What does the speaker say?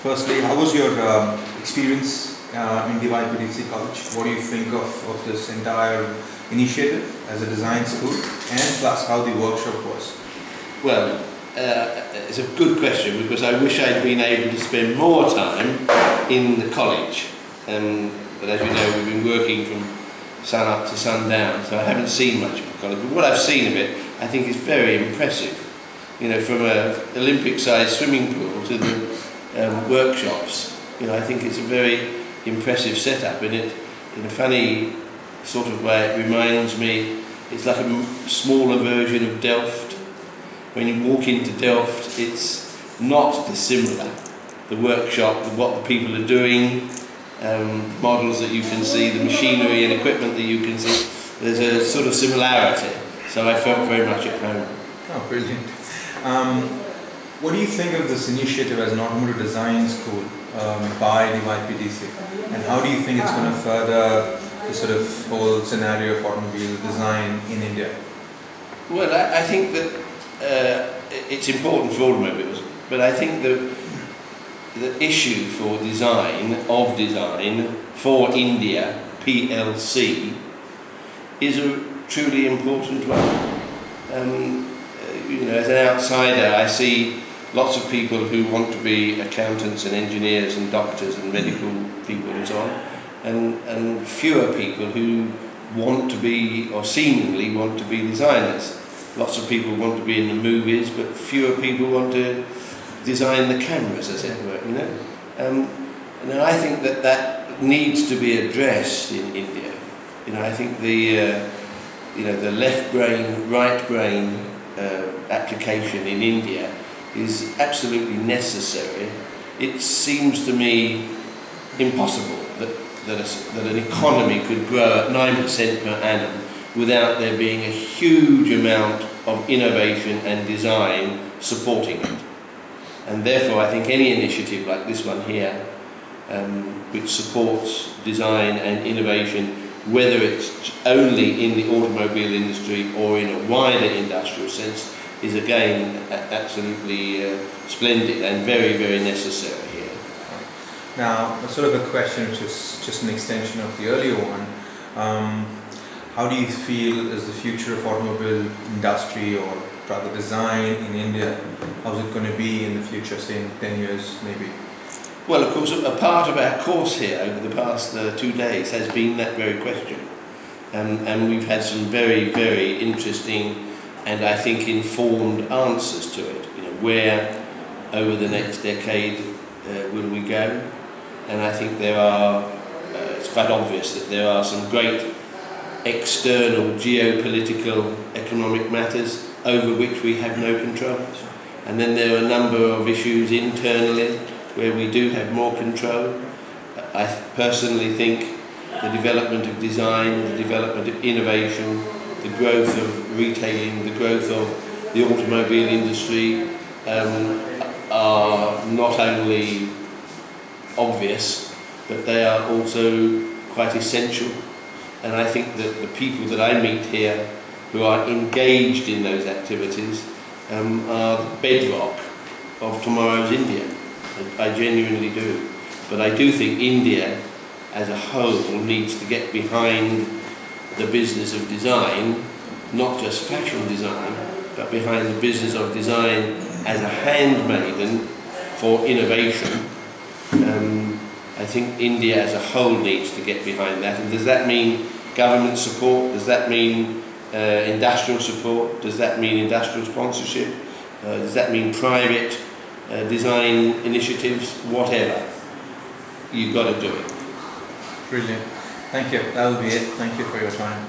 Firstly, how was your experience in the YPDC College? What do you think of this entire initiative as a design school, and plus how the workshop was? Well, it's a good question, because I wish I'd been able to spend more time in the college. But as you know, we've been working from sun up to sundown, so I haven't seen much of the college. But what I've seen of it, I think is very impressive. You know, from an Olympic-sized swimming pool to the workshops, you know, I think it's a very impressive setup. And it, in a funny sort of way, it reminds me, it's like a smaller version of Delft. When you walk into Delft, it's not dissimilar. The workshop, what the people are doing, models that you can see, the machinery and equipment that you can see, there's a sort of similarity. So I felt very much at home. Oh, brilliant. What do you think of this initiative as an automotive design school by the YPDC? And how do you think it's going to further the sort of whole scenario of automobile design in India? Well, I think that it's important for automobiles, but I think the issue for design for India PLC is a truly important one. You know, as an outsider, I see lots of people who want to be accountants and engineers and doctors and medical people and so on, and fewer people who want to be, or seemingly want to be, designers. Lots of people want to be in the movies, but fewer people want to design the cameras, as it were, you know. And I think that needs to be addressed in India. You know, I think the left brain, right brain application in India is absolutely necessary. It seems to me impossible that an economy could grow at 9% per annum without there being a huge amount of innovation and design supporting it. And therefore I think any initiative like this one here, which supports design and innovation, whether it's only in the automobile industry or in a wider industrial sense, is again absolutely splendid and very, very necessary here. Now, sort of a question which is just an extension of the earlier one. How do you feel is the future of automobile industry, or rather design in India? How's it going to be in the future, say in 10 years maybe? Well, of course, a part of our course here over the past 2 days has been that very question. And we've had some very, very interesting and I think informed answers to it. You know, where over the next decade will we go? And I think there are, it's quite obvious that there are some great external geopolitical economic matters over which we have no control. And then there are a number of issues internally where we do have more control. I personally think the development of design, the development of innovation, the growth of retailing, the growth of the automobile industry are not only obvious, but they are also quite essential. And I think that the people that I meet here who are engaged in those activities are the bedrock of tomorrow's India. I genuinely do. But I do think India as a whole needs to get behind the business of design, not just fashion design, but behind the business of design as a handmaiden for innovation. I think India as a whole needs to get behind that. And does that mean government support? Does that mean industrial support? Does that mean industrial sponsorship? Does that mean private design initiatives? Whatever. You've got to do it. Brilliant. Thank you. That will be it. Thank you for your time.